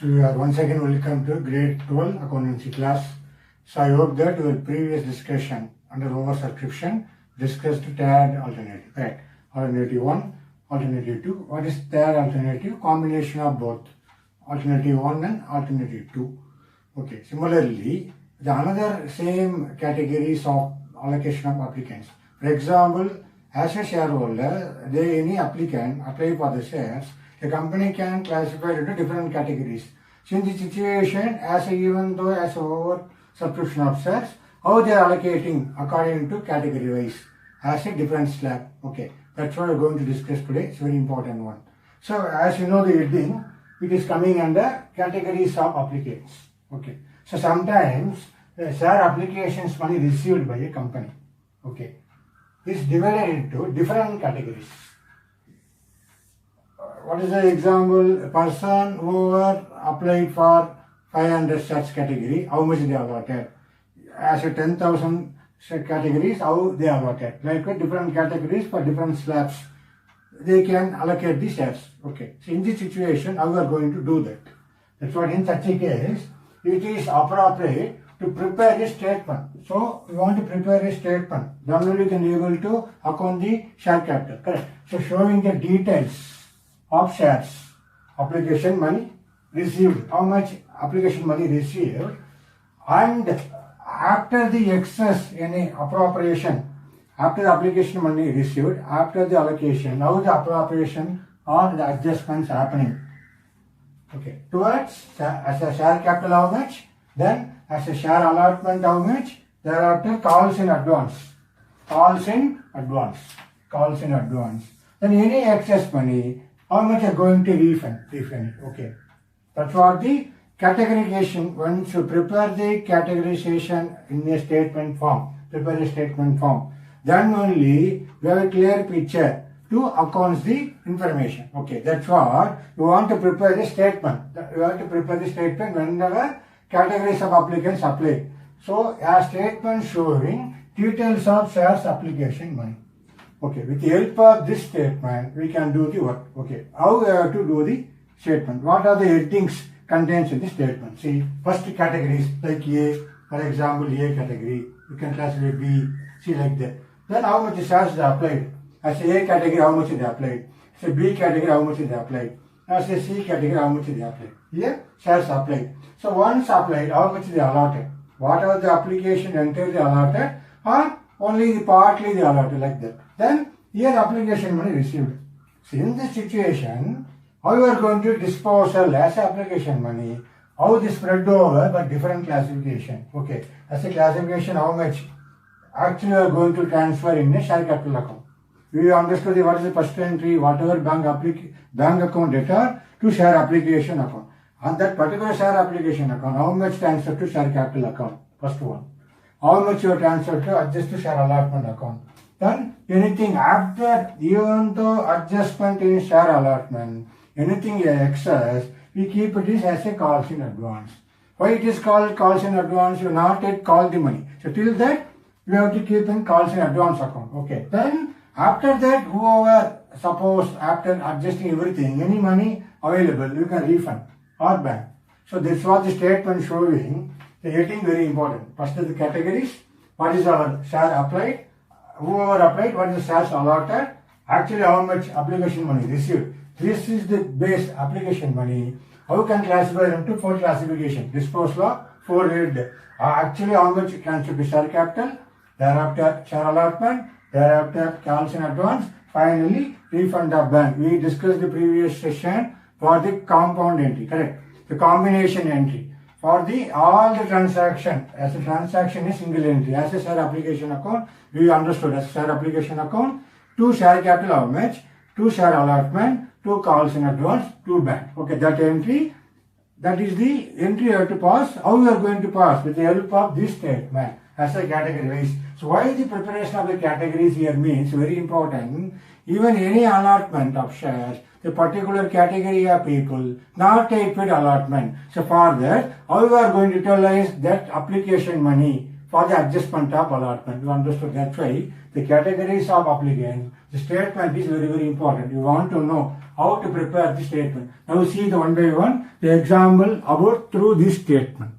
So you are once again welcome to grade 12 accountancy class. So I hope that your previous discussion under oversubscription discussed TAD alternative, right? Alternative 1, alternative 2. What is TAD alternative? Combination of both alternative 1 and alternative 2. Okay, similarly, the another same categories of allocation of applicants. For example, as a shareholder, any applicant apply for the shares, the company can classify into different categories. So in this situation, even though as over subscription of shares, how they are allocating according to category wise as a different slab. Okay, that's what we're going to discuss today. It's a very important one. So as you know the heading, it is coming under categories of applicants. Okay, so sometimes the share applications money received by a company. Okay, is divided into different categories. What is the example? A person who applied for 500 shares category, how much they allotted? As a 10,000 share categories, how they allotted? Like different categories for different slabs, they can allocate the shares. Okay, so in this situation, how we are going to do that? That's what in such a case, it is appropriate to prepare a statement. So we want to prepare a statement. Then only you can be able to account the share capital. Correct. So showing the details of shares, application money received, how much application money received, and after the excess any appropriation, after the application money received, after the allocation, how the appropriation or the adjustments happening. Okay, towards as a share capital how much, then as a share allotment how much, thereafter calls in advance, then any excess money, how much are going to refund. Okay, that's what the categorization. Once you prepare the categorization in a statement form, then only you have a clear picture to account the information. Okay, that's what you want to prepare the statement. You have to prepare the statement whenever categories of applicants apply. So a statement showing details of shares application money. Okay, with the help of this statement, we can do the work. Okay, how we have to do the statement? What are the headings contained in the statement? See, first categories like A, for example, A category. You can classify B, C like that. Then how much shares they applied? As A category, how much they applied? As a B category, how much they applied? As a C category, how much they applied? Here, shares applied. So once applied, how much they allotted? Whatever the application entirely allotted, or only the partly they allotted like that. Then here application money received. So in this situation, how you are going to disposal as application money, how this spread over by different classification. Okay, as a classification, how much actually you are going to transfer in a share capital account. We understood what is the first entry, whatever bank account data to share application account. On that particular share application account, how much transfer to share capital account? First one. How much you transfer to adjust to share allotment account. Then anything after, even though adjustment in share allotment, anything excess, we keep it as a calls in advance. Why it is called calls in advance? You not yet call the money. So till that, we have to keep in calls in advance account. Okay. Then after that, whoever, suppose after adjusting everything, any money available, you can refund or bank. So this was the statement showing the heading very important. First is the categories. What is our share applied? Whoever applied, what is the shares allotted? Actually, how much application money received? This is the base application money. How can classify into 4 classification? Disposal, 4 head. Actually, how much transfer to share capital? Thereafter, share allotment. Thereafter, calls in advance. Finally, refund of bank. We discussed the previous session for the compound entry, correct? The combination entry. For the all the transaction, as a transaction is single entry, as a share application account, we understood as a share application account, 2 share capital how much, 2 share allotment, 2 calls in advance, 2 bank. Okay, that entry, that is the entry you have to pass. How we are going to pass? With the help of this statement as a category wise. So why the preparation of the categories here means very important. Even any allotment of shares, the particular category of people, not take paid allotment. So for that, how you are going to utilize that application money for the adjustment of allotment. You understood? That's why the categories of applicants, the statement is very, very important. You want to know how to prepare the statement. Now see the one by one, the example about through this statement.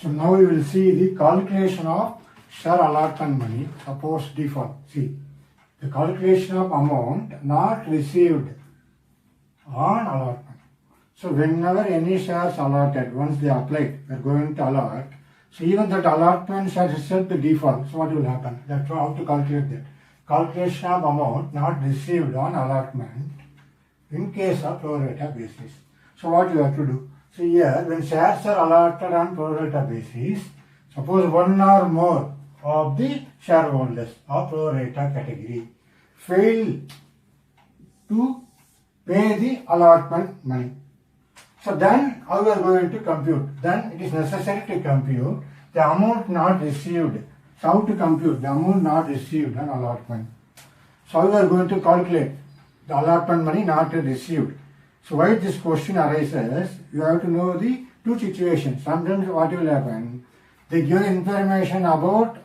So now we will see the calculation of share allotment money. Suppose default. See, the calculation of amount not received on allotment. So whenever any shares allotted, once they applied, we are going to allot. So even that allotment shall result to default. So what will happen? That's how to calculate that. Calculation of amount not received on allotment in case of pro rata basis. So what you have to do? So here, when shares are allotted on pro rata basis, suppose one or more of the shareholders of pro rata category fail to pay the allotment money. So then how we are going to compute? Then it is necessary to compute the amount not received. So how to compute the amount not received on allotment? So how we are going to calculate the allotment money not received? So why this question arises, you have to know the two situations. Sometimes what will happen, they give information about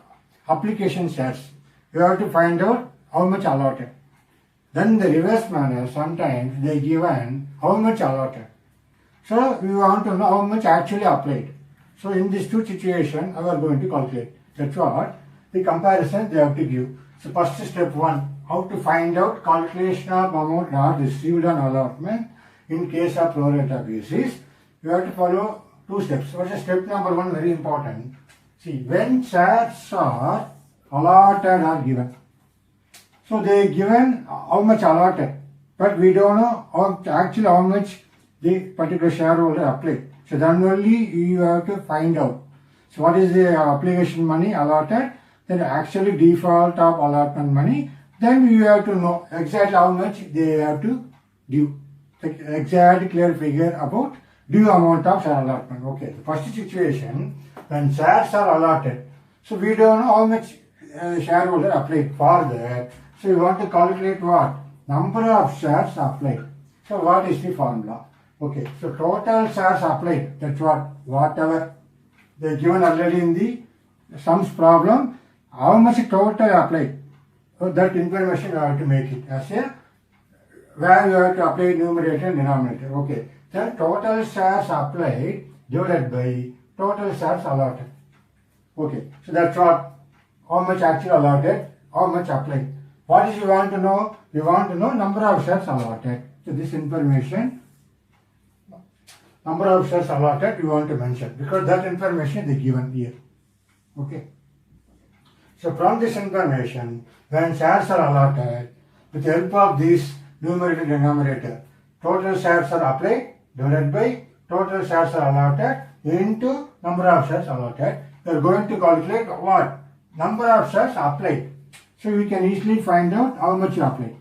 application shares. You have to find out how much allotted. Then the reverse manner, sometimes they given how much allotted. So we want to know how much actually applied. So in these two situations, we are going to calculate. That's what the comparison they have to give. So first step one, how to find out calculation of amount not received on allotment in case of pro rata basis. You have to follow two steps. What is step number one? Very important. See, when shares are allotted or given. So they given how much allotted, but we don't know actually how much the particular shareholder applied. So then only you have to find out. So what is the application money allotted? Then actually default of allotment money. Then you have to know exactly how much they have to due. The exact clear figure about due amount of share allotment. Okay, the first situation, when shares are allotted, so we don't know how much shareholder applied for that. So we want to calculate what? Number of shares applied. So what is the formula? Okay, so total shares applied, that's what, whatever they given already in the sums problem, how much total applied. So that information you have to make it as a, where you have to apply numerator and denominator. Okay, then total shares applied divided by total shares allotted. Okay, so that's what, how much actually allotted, how much applied. What is you want to know? We want to know number of shares allotted. So this information, number of shares allotted, we want to mention because that information is given here. Okay. So from this information, when shares are allotted, with the help of this numerator denominator, total shares are applied divided by total shares are allotted into number of shares allotted. We are going to calculate what? Number of shares applied. So we can easily find out how much you applied.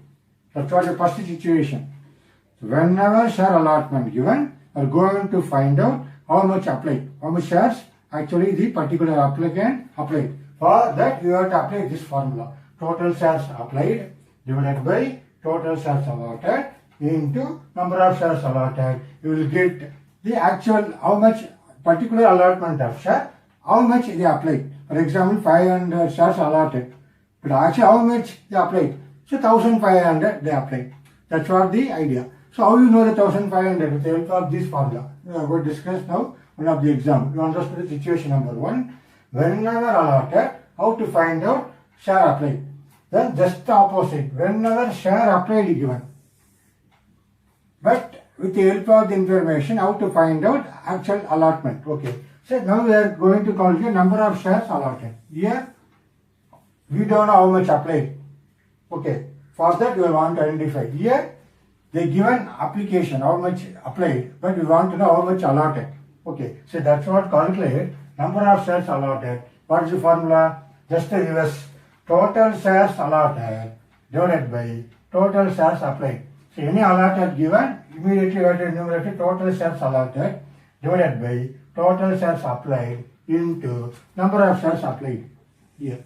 That's what the first situation. So whenever share allotment given, we are going to find out how much applied. How much shares actually the particular applicant applied. For that you have to apply this formula. Total shares applied divided by total shares allotted into number of shares allotted. You will get the actual how much particular allotment of share, how much they applied. For example, 500 shares allotted. But actually how much they applied? So 1500 they applied. That's what the idea. So how you know the 1500 with the help of this formula? We are going to discuss now one of the example. You understand the situation number one. Whenever allotted, how to find out share applied. Then just the opposite. Whenever share applied is given. But with the help of the information, how to find out actual allotment. Okay. So now we are going to calculate number of shares allotted. Here we don't know how much applied. Okay. For that we want to identify. Here they given application how much applied, but we want to know how much allotted. Okay. So that's what calculate number of shares allotted. What is the formula? Just the reverse. Total shares allotted divided by total shares applied. So any allotted given, immediately we have to enumerate total shares allotted divided by total shares applied into number of shares applied here.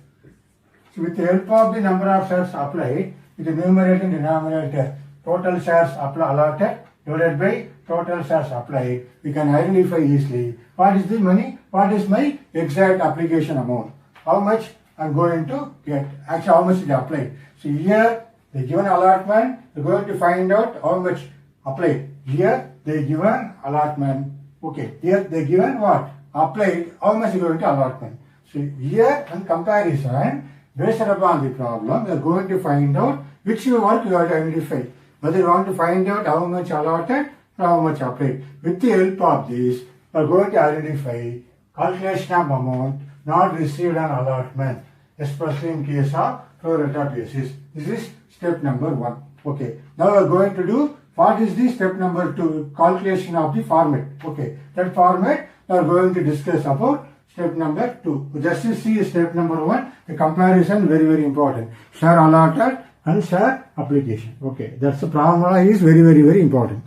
So with the help of the number of shares applied, with the numerator and denominator, total shares allotted divided by total shares applied, we can identify easily what is the money, what is my exact application amount, how much I'm going to get, actually how much is applied. So here they given allotment, they're going to find out how much applied. Here they given allotment, okay, here they given what? Applied, how much is going to allotment. So here in comparison, based upon the problem, we are going to find out which work you have to identify. Whether you want to find out how much allotted or how much applied. With the help of this, we are going to identify calculation of amount not received on allotment, especially in case of pro rata basis. This is step number 1. Okay. Now we are going to do what is the step number 2, calculation of the format. Okay. That format we are going to discuss about step number 2. Just to see step number 1, the comparison very important. Share allotted and share application. Okay, that's the formula is very important.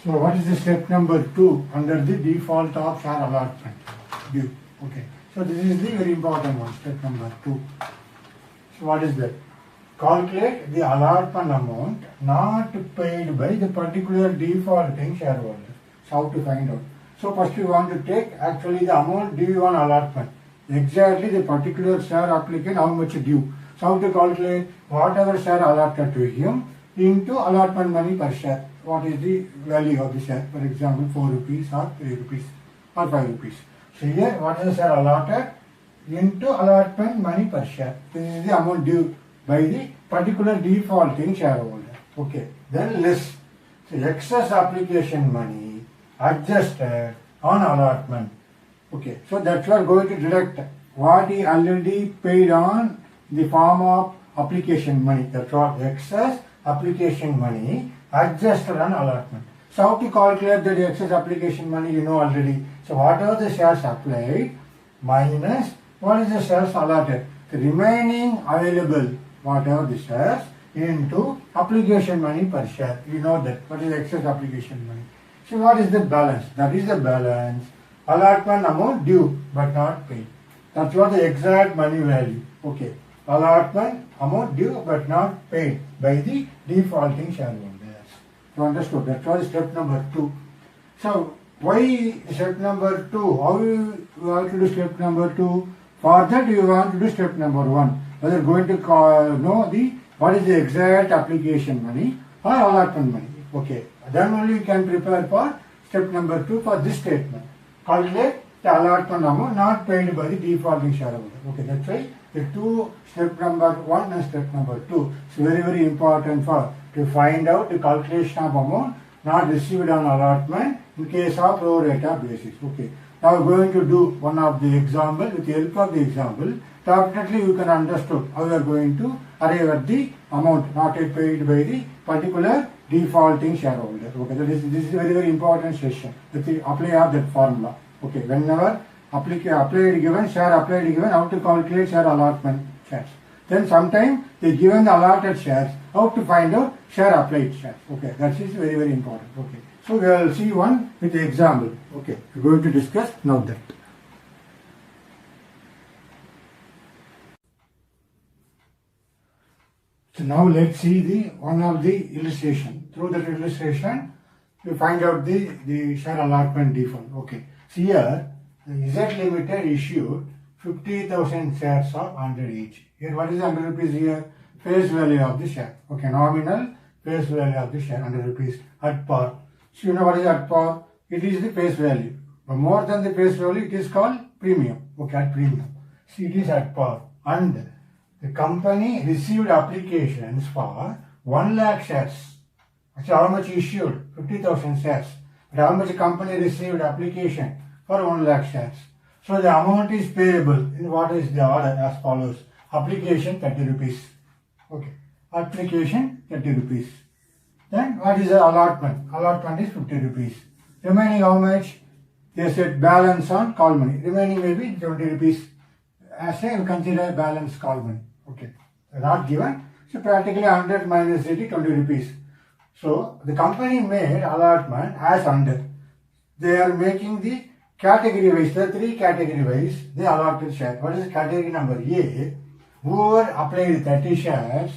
So what is the step number 2 under the default of share allotment due? Okay, so this is the very important one, step number 2. So what is that? Calculate the allotment amount not paid by the particular defaulting shareholder. So how to find out? So first we want to take actually the amount due on allotment. Exactly the particular share applicant how much due. So how to calculate whatever share allotted to him into allotment money per share. What is the value of the share? For example, 4 rupees or 3 rupees or 5 rupees. So here what is the share allotted into allotment money per share. This is the amount due by the particular defaulting shareholder. Okay, then less. So excess application money adjusted on allotment. Okay, so that's why going to deduct what he already paid on the form of application money. That's what excess application money adjusted on allotment. So how to calculate the excess application money you know already. So whatever the shares applied minus what is the shares allotted. The remaining available whatever the shares into application money per share. You know that. What is excess application money? So what is the balance? That is the balance. Allotment amount due but not paid. That's what the exact money value. Okay. Allotment amount due but not paid by the defaulting shareholders. You understood? That was step number 2. So why step number 2? How you want to do step number 2? For that you want to do step number 1. Whether going to know the what is the exact application money or allotment money. Okay. Then only you can prepare for step number 2 for this statement. Calculate the allotment amount not paid by the defaulting shareholder. Okay, that's why the 2 step number 1 and step number 2 is very important for to find out the calculation of amount not received on allotment in case of pro rata basis. Okay. Now we're going to do one of the example. With the help of the example, definitely you can understand how we are going to arrive at the amount not paid by the particular defaulting shareholder. Okay, this is very important session. With the apply of that formula. Okay, whenever applied given share applied given how to calculate share allotment shares. Then sometime they given the allotted shares how to find out share applied shares. Okay, that is very important. Okay, so we will see one with the example. Okay, we are going to discuss now that. So now let's see the one of the illustration. Through that illustration, we find out the share allotment default. Okay. See here, the Z Limited issued 50,000 shares of 100 each. Here, what is 100 rupees here? Face value of the share. Okay, nominal face value of the share 100 rupees at par. So you know what is at par? It is the face value. But more than the face value, it is called premium. Okay, at premium. See, it is at par. And the company received applications for 1 lakh shares. Actually, how much issued? 50,000 shares. But how much the company received application for 1 lakh shares? So the amount is payable. In what is the order as follows? Application 30 rupees. Okay. Application 30 rupees. Then what is the allotment? Allotment is 50 rupees. Remaining how much? They said balance on call money. Remaining may be 20 rupees. As I consider balance call money. Okay. Not given. So practically 100 minus 80, 20 rupees. So the company made allotment as 100. They are making the category wise, the three category wise, they allotted share. What is category number A? Whoever applied 30 shares,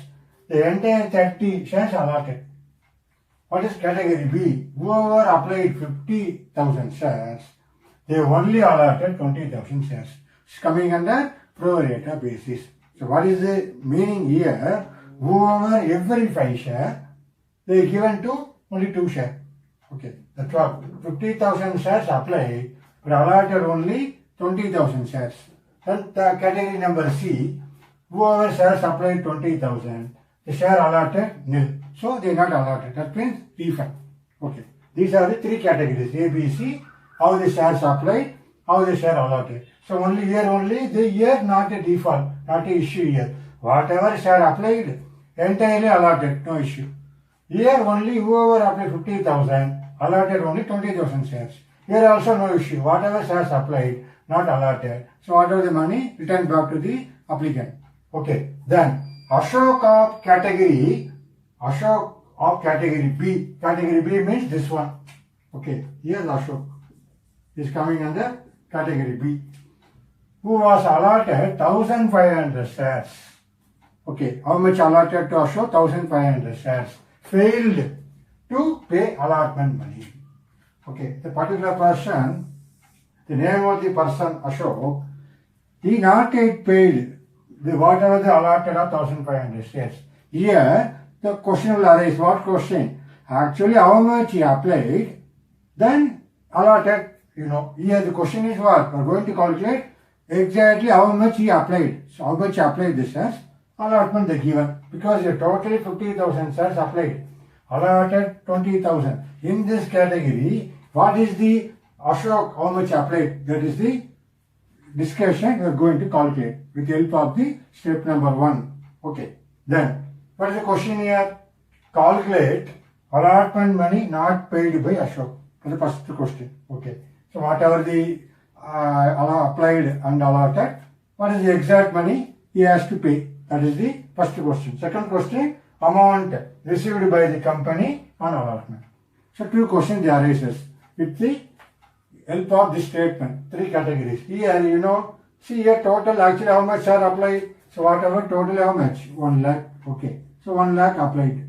the entire 30 shares allotted. What is category B? Whoever applied 50,000 shares, they only allotted 20,000 shares. It's coming under pro rata basis. So what is the meaning here? Whoever every 5 share, they given to only 2 share. Okay, that's what 50,000 shares applied, but allotted only 20,000 shares. Then the category number C, whoever shares applied 20,000, the share allotted nil. So they not allotted. That means refund. Okay. These are the three categories A, B, C. How the shares applied, how the share allotted. So only the year not a default, not a issue year. Whatever share applied, entirely allotted, no issue. Here only whoever applied 50,000, allotted only 20,000 shares. Here also no issue. Whatever shares applied, not allotted. So whatever the money, returned back to the applicant. Okay. Then Ashok of category B. Category B means this one. Okay. Here Ashok is coming under category B. Who was allotted 1,500 shares. Okay. How much allotted to Ashok? 1,500 shares. Failed to pay allotment money. Okay. The particular person, the name of the person Ashok, he not yet paid the whatever the allotted of 1,500 shares. Here the question will arise. What question? Actually how much he applied, then allotted. Here the question is what? We are going to calculate exactly how much he applied. So how much he applied the shares, allotment they given. Because you totally 50,000 shares applied. Allotted 20,000. In this category, what is the Ashok, how much applied? That is the discussion we are going to calculate with the help of the step number 1. Okay. Then, what is the question here? Calculate allotment money not paid by Ashok. That's the first question. Okay. So, whatever the applied and allotted, what is the exact money he has to pay? That is the first question. Second question, amount received by the company on allotment. So, two questions arises with the help of this statement. Three categories. Here, see here total actually how much are applied. So, whatever total how much? 1 lakh. Okay. So, 1 lakh applied.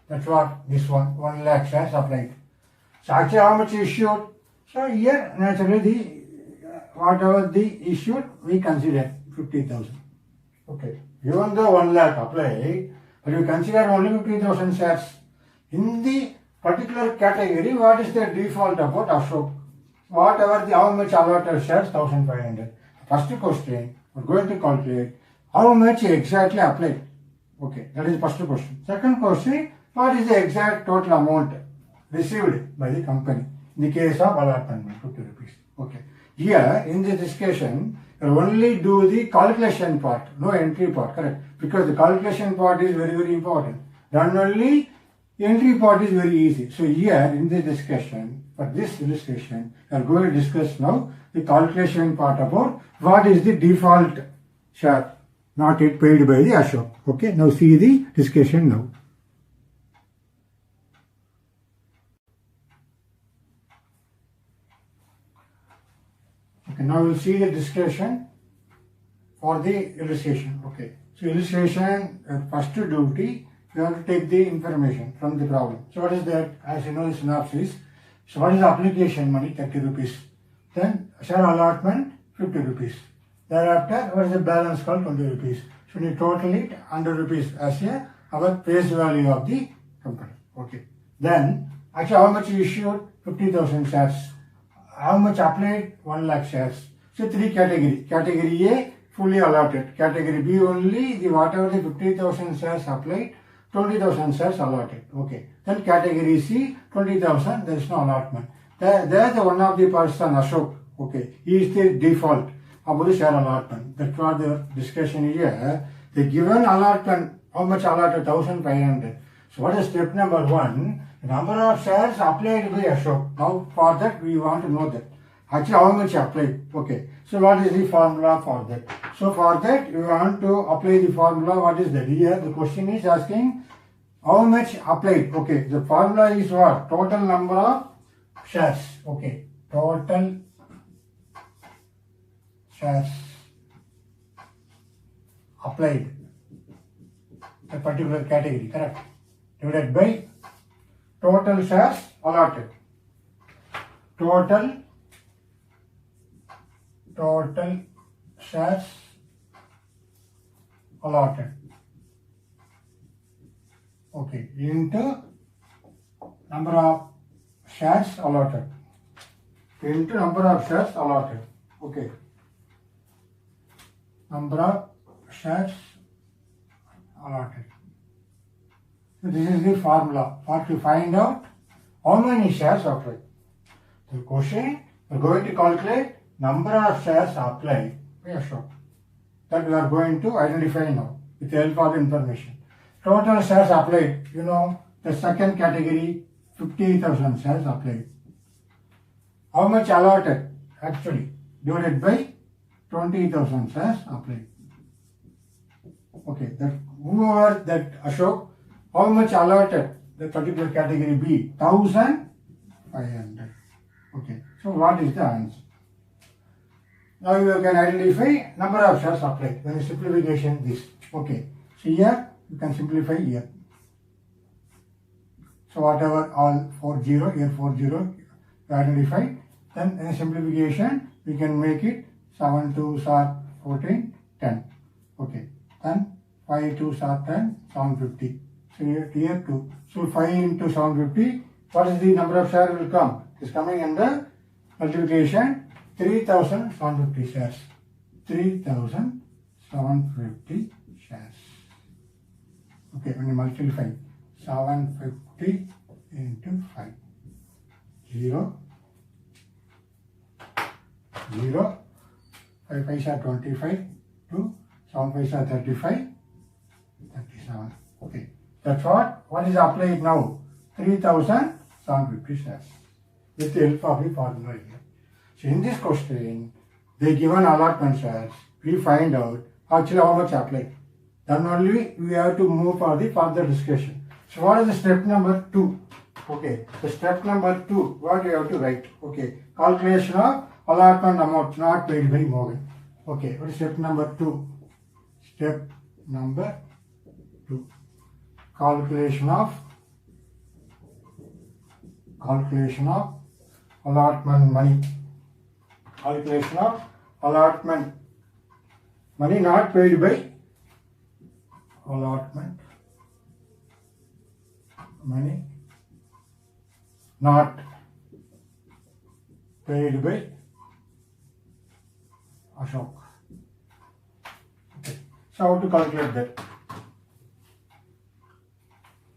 That's what this one, 1 lakh shares applied. So, actually how much issued? So, here naturally whatever the issued we consider 50,000. Okay. Even though 1 lakh applied, but we consider only 50,000 shares. In the particular category, what is the default about Ashok? Whatever how much allotted shares, 1,500. First question, we are going to calculate how much exactly applied. Okay, that is the first question. Second question, what is the exact total amount received by the company in the case of allotment, 50 rupees. Okay. Here, in this discussion, you only do the calculation part, no entry part, correct? Because the calculation part is very, very important. Then only entry part is very easy. So here, in this discussion, for this illustration, we are going to discuss now the calculation part about what is the default share not yet paid by the Ashok. Okay, now see the discussion now. Okay, now we'll see the discussion for the illustration. Okay, so illustration, first duty, you have to take the information from the problem. So what is that? As you know the synopsis. So what is the application money? 30 rupees. Then share allotment 50 rupees. Thereafter, what is the balance called 20 rupees. So we total it 100 rupees as our face value of the company. Okay. Then actually how much issued? 50,000 shares. How much applied? 1 lakh shares. So three category. Category A fully allotted. Category B only the whatever the 50,000 shares applied, 20,000 shares allotted. Okay. Then category C 20,000 there is no allotment. There the one of the person Ashok. Okay. He is the default about the share allotment. That's what the discussion here. The given allotment, how much allotted? 1,500. So what is step number 1? The number of shares applied by Ashok. Now for that we want to know that. Actually how much applied? Okay. So what is the formula for that? So for that we want to apply the formula. What is that? Here the question is asking how much applied. Okay. The formula is what? Total number of shares. Okay. total shares applied a particular category, correct, divided by total shares allotted. Total shares allotted, okay, into number of shares allotted, into number of shares allotted, okay, number of shares allotted. So this is the formula for to find out how many shares applied. The question, we are going to calculate number of shares applied. Yeah, sure. That we are going to identify now with the help of information. Total shares applied, you know, the second category, 50,000 shares applied. How much allotted? Actually, divided by 20,000 shares applied. Okay, that whoever that Ashok, how much allotted the particular category B? 1,500. Okay, so what is the answer? Now you can identify number of shares applied. Then simplification this. Okay, so here you can simplify here. So whatever all 40 here 40 you identify. Then in simplification we can make it 7 2s are 14 10. Okay, then 5 2s are 10 750. So here 2. So 5 into 750. What is the number of shares will come? It is coming in the multiplication 3,750 shares. 3,750 shares. Okay, when you multiply 750 into 5. 0, 0, 5 5s are 25, 2, 7 5s are 35, 37. Okay, that's what is applied now? 3,750 shares with the help of the formula here. So in this question, they given allotment shares. We find out actually how much applied. Then only we have to move for the further discussion. So what is the step number 2? Okay, the step number 2, what you have to write? Okay, calculation of allotment amount not paid by Morgan. Okay, what is step number 2? Step number 2, calculation of allotment money. Calculation of allotment money not paid by allotment money not paid by Ashok. Okay. So how to calculate that?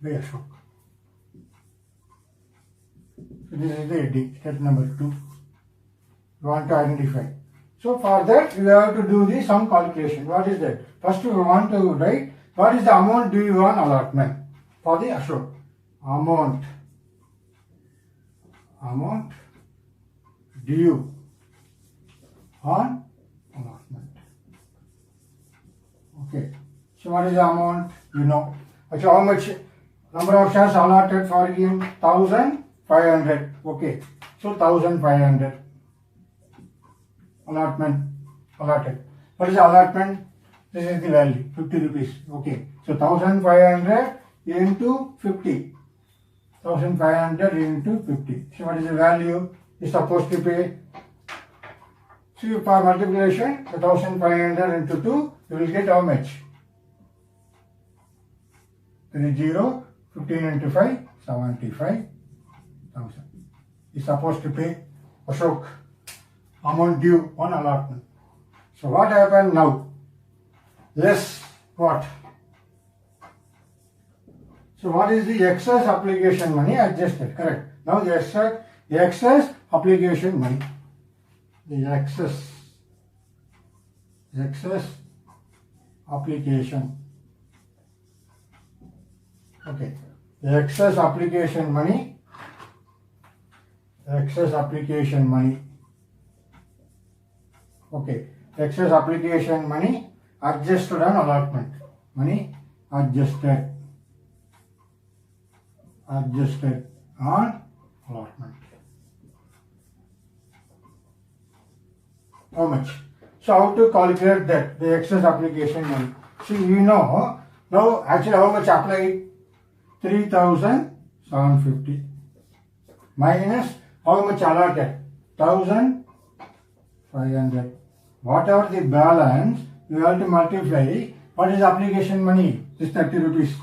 By Ashok. So this is the heading, step number 2. You want to identify. So for that you have to do the sum calculation. What is that? First we want to write what is the amount due on allotment for the Ashok. Amount due on allotment. Okay. So what is the amount? You know. So how much number of shares allotted for him? 1,500. Okay. So 1,500. Allotted. What is the allotment? This is the value, 50 rupees. Okay. So 1,500 into 50. 1,500 into 50. So what is the value is supposed to pay? So for multiplication, 1,500 into 2, you will get how much? 30, 15 into 5, 75,000. Is supposed to pay Ashok amount due on allotment. So what happened now? Less what? So what is the excess application money adjusted? Correct. Now the excess application money. The excess application. Okay. The excess application money. Okay. Excess application money adjusted on allotment. Money adjusted on allotment. how much. So how to calculate that, the excess application money? See, you know, now actually how much applied? 3,750 minus how much allotted? 1,500. Whatever the balance, you have to multiply. What is application money? This 30 rupees.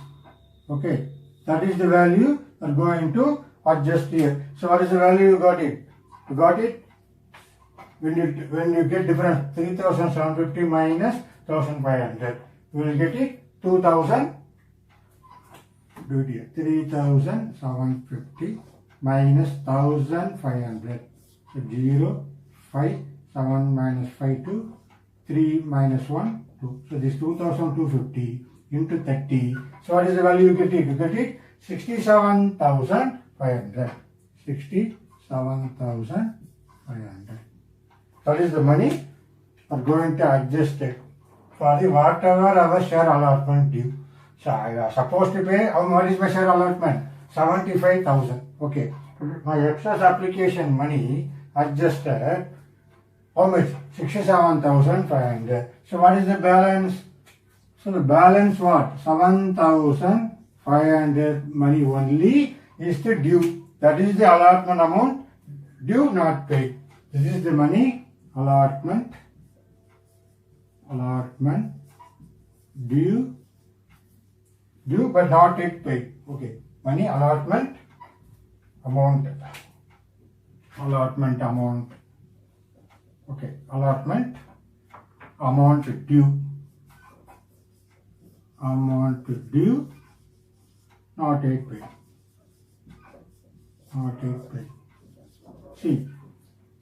Okay, that is the value you are going to adjust here. So what is the value you got it? You got it when you get difference 3,750 minus 1,500. You will get it 2,000. Do it here. 3,750 minus 1,500. So 0, 5, 7 minus 5, 2, 3 minus 1, 2. So this 2,250 into 30. So what is the value you get it? You get it 67,500. 67,500. That is the money we are going to adjust it for the whatever our share allotment due. So I was supposed to pay, what is my share allotment? 75,000. Okay. My excess application money adjusted, how much? 67,500. So what is the balance? So the balance what? 7,500 money only is the due. That is the allotment amount due, not paid. This is the money allotment due but not yet paid. Okay, money allotment amount. Okay, allotment amount due. Not yet paid. See,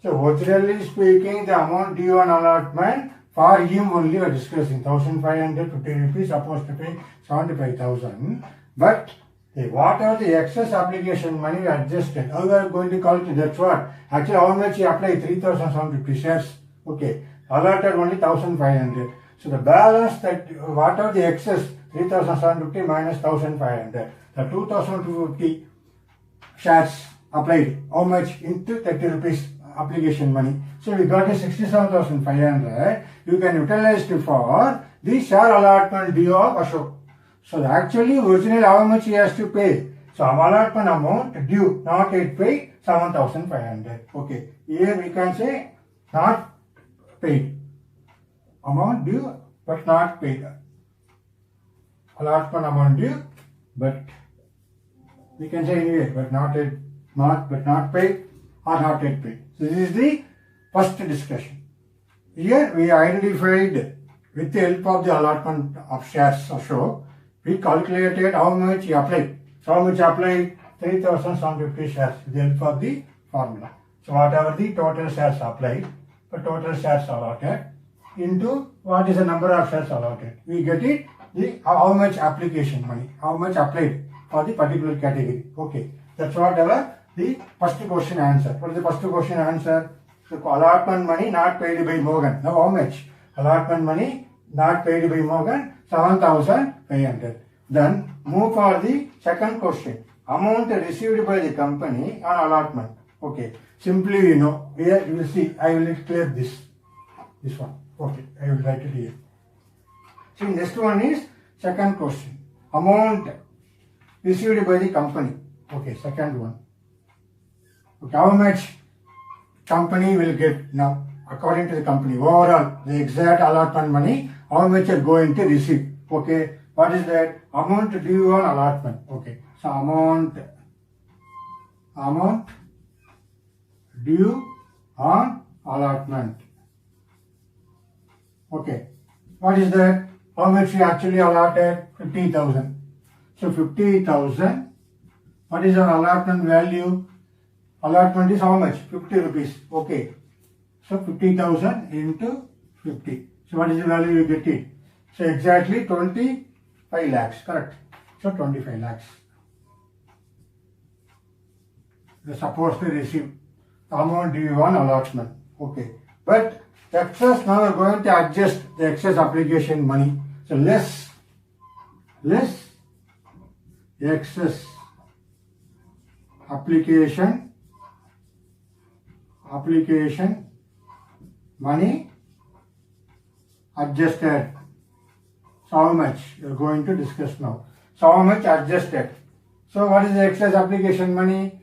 so originally speaking, the amount due on allotment for him only we are discussing 1,550 rupees supposed to pay 75,000. But whatever the excess application money we adjusted, how we are going to calculate? That's what. Actually, how much he applied? 3,750 shares. Okay, allotted only 1,500. So the balance that whatever the excess 3,750 minus 1,500, the 2,250 shares applied. How much? Into 30 rupees application money. So we got a 67,500. You can utilize it for the share allotment due of Ashok. So actually originally how much he has to pay? So allotment amount due, not yet paid, 7,500. Okay. Here we can say not paid. Amount due but not paid. Allotment amount due but we can say anyway but not yet, but not paid or not yet paid. So this is the first discussion. Here we identified with the help of the allotment of shares or show, we calculated how much he applied. So how much applied? 3,750 shares with the help of the formula. So whatever the total shares applied, the total shares allotted into what is the number of shares allotted. We get it, the how much application money, how much applied for the particular category. Okay, that's whatever the first question answer. What is the first question answer? So allotment money not paid by Morgan. Now how much? Allotment money not paid by Morgan, 7,500. Then move for the second question. Amount received by the company on allotment. Okay. Simply you know. Here you will see. I will clear this one. Okay. I will write it here. See, next one is second question. Amount received by the company. Okay. Second one. Okay. How much company will get now? According to the company, overall, the exact allotment money, how much are going to receive? Okay, what is that? Amount due on allotment. Okay, so amount due on allotment. Okay, what is that? How much we actually allotted? 50,000. So 50,000. What is our allotment value? Allotment is how much? 50 rupees. Okay. So 50,000 into 50. So what is the value you get it? So exactly 25 lakhs, correct? So 25 lakhs. They are supposed to receive amount due on allotment. Okay. But excess, now we are going to adjust the excess application money. So less excess application money adjusted. So how much you are going to discuss now. So how much adjusted. So what is the excess application money?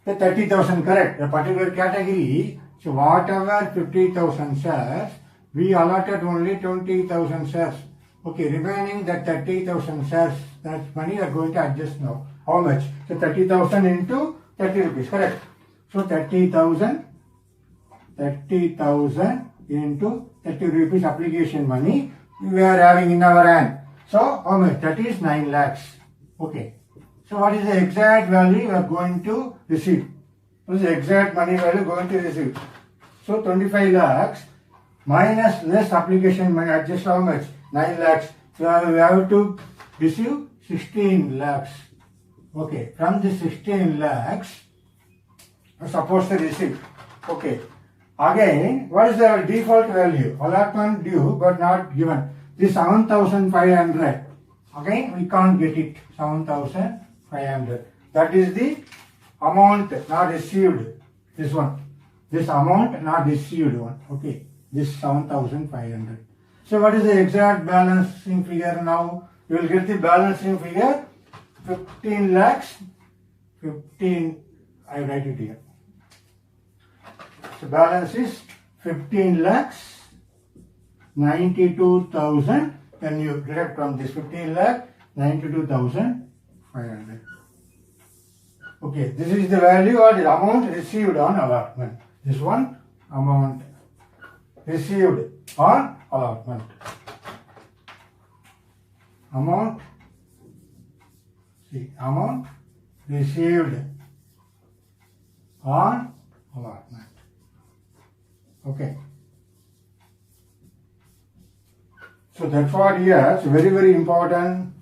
The 30,000, correct. A particular category. So whatever 50,000 shares, we allotted only 20,000 shares. Okay, remaining that 30,000 shares, that money are going to adjust now. How much? So 30,000 into 30 rupees, correct. So 30,000 into 30 rupees application money we are having in our hand. So how much? That is 9 lakhs. Okay. So what is the exact value we are going to receive? What is the exact money value going to receive? So 25 lakhs minus less application money, adjust how much? 9 lakhs. So we have to receive 16 lakhs. Okay. From the 16 lakhs, we are supposed to receive. Okay. Again, what is the default value? Allotment due but not given. This 7,500. Again, we can't get it. 7,500. That is the amount not received. This one. This amount not received one. Okay. This 7,500. So what is the exact balancing figure now? You will get the balancing figure 15 lakhs. 15. I write it here. So balance is 15 lakhs 92,000. Then you deduct from this 15 lakh 92,500. Okay, this is the value or the amount received on allotment. This one amount received on allotment. Amount received on allotment. Okay. So that's what here, it's very, very important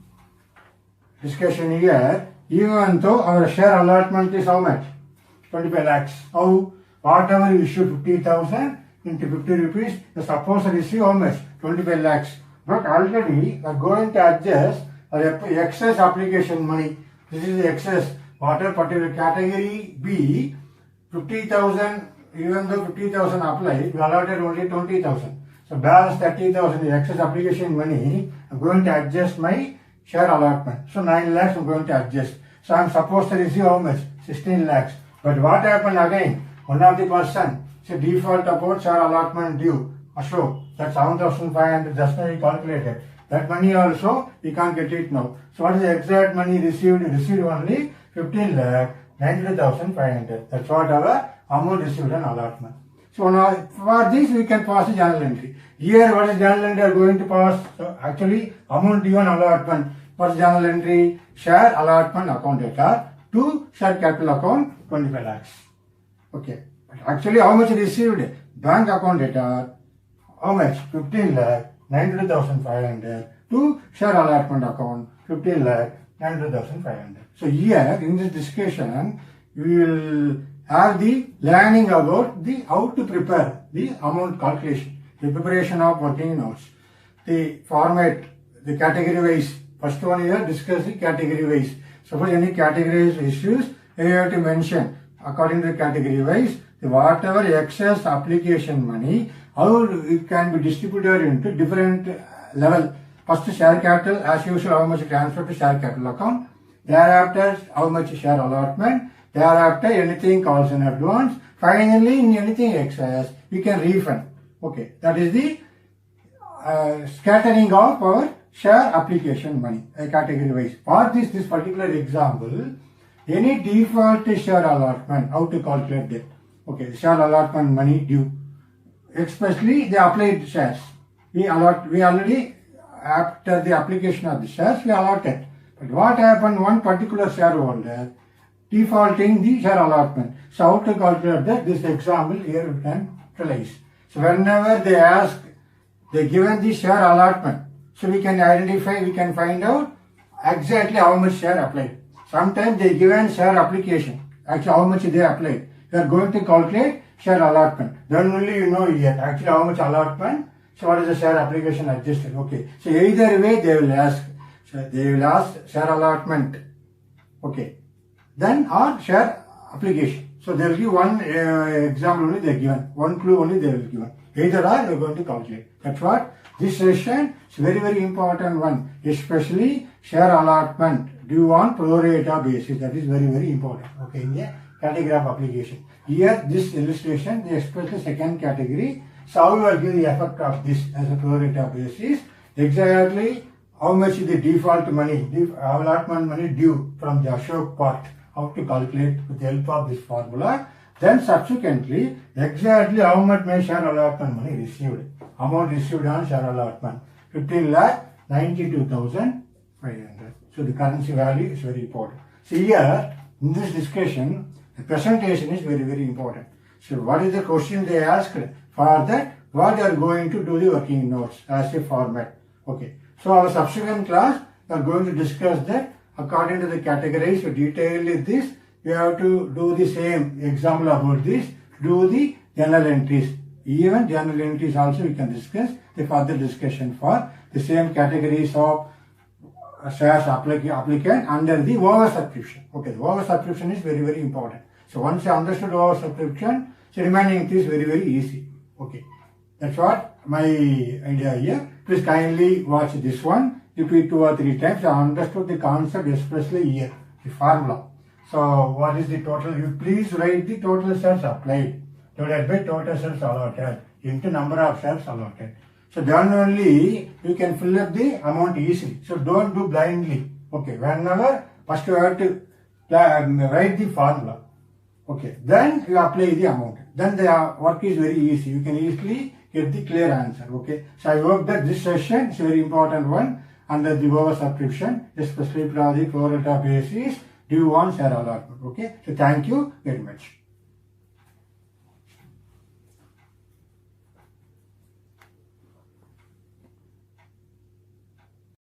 discussion here. Even though our share allotment is how much? 25 lakhs. How? Whatever you issue 50,000 into 50 rupees, you're supposed to receive how much? 25 lakhs. But already we are going to adjust our excess application money. This is the excess. Whatever particular category B, 50,000, even though 50,000 applied, we allotted only 20,000. So balance 30,000 is excess application money. I'm going to adjust my share allotment. So 9 lakhs I'm going to adjust. So I'm supposed to receive how much? 16 lakhs. But what happened again? One of the person, so default about share allotment due. Ashok, that's 7,500 just now we calculated. That money also we can't get it now. So what is the exact money received? Received only 15 lakh 92,500. That's what our amount received on allotment. So now for this we can pass the journal entry. Here what is journal entry are going to pass? So actually amount due on allotment. What's journal entry? Share allotment account data to share capital account 25 lakhs. Okay. But actually how much received? Bank account data. How much? 15 lakh 92,500 to share allotment account 15 lakh 92,500. So here in this discussion we will have the learning about the how to prepare the amount calculation, the preparation of working notes, the format, the category wise. First one here discuss the category wise. Suppose any category issues, you have to mention according to the category wise the whatever excess application money, how it can be distributed into different level. First share capital as usual, how much transfer to share capital account. Thereafter how much share allotment. Thereafter anything calls in advance. Finally in anything excess we can refund. Okay, that is the scattering of our share application money category wise. For this particular example, any default share allotment, how to calculate that? Okay, share allotment money due, especially the applied shares. We already after the application of the shares we allotted. But what happened? One particular shareholder defaulting the share allotment. So how to calculate that? This example here we can utilize. So whenever they ask, they given the share allotment. So we can identify, we can find out exactly how much share applied. Sometimes they given share application, actually how much they applied. We are going to calculate share allotment. Then only you know here actually how much allotment. So what is the share application adjusted? Okay. So either way they will ask. So they will ask share allotment. Okay. Then or share application. So they will give one example only they are given, one clue only they will given. Either or you are going to calculate. That's what this session is very, very important one, especially share allotment due on pro rata basis. That is very, very important. Okay, in the category graph application. Here this illustration they express the second category. So how you will give the effect of this as a pro rata basis. Exactly how much is the default money, the allotment money due from the Ashok part. How to calculate with the help of this formula. Then subsequently, exactly how much my share allotment money received. Amount received on share allotment. 15,92,500. So the currency value is very important. So here, in this discussion, the presentation is very, very important. So what is the question they asked? For that, what they are going to do the working notes as a format. Okay. So our subsequent class, we are going to discuss that. According to the categories, so detail is this. We have to do the same example about this. Do the journal entries. Even journal entries also we can discuss the further discussion for the same categories of shares applicant under the over-subscription. Okay, the over-subscription is very, very important. So once you understood over-subscription, so remaining is very, very easy. Okay, that's what my idea here. Please kindly watch this one. Repeat 2 or 3 times. I understood the concept especially here, the formula. So what is the total? You please write the total shares applied divided by total shares allotted into number of shares allotted. So then only you can fill up the amount easily. So don't do blindly. Okay, whenever first you have to write the formula. Okay, then you apply the amount. Then the work is very easy. You can easily get the clear answer. Okay, so I hope that this session is a very important one under the over-subscription, especially for the pro rata basis due on share allotment. Okay, so thank you very much.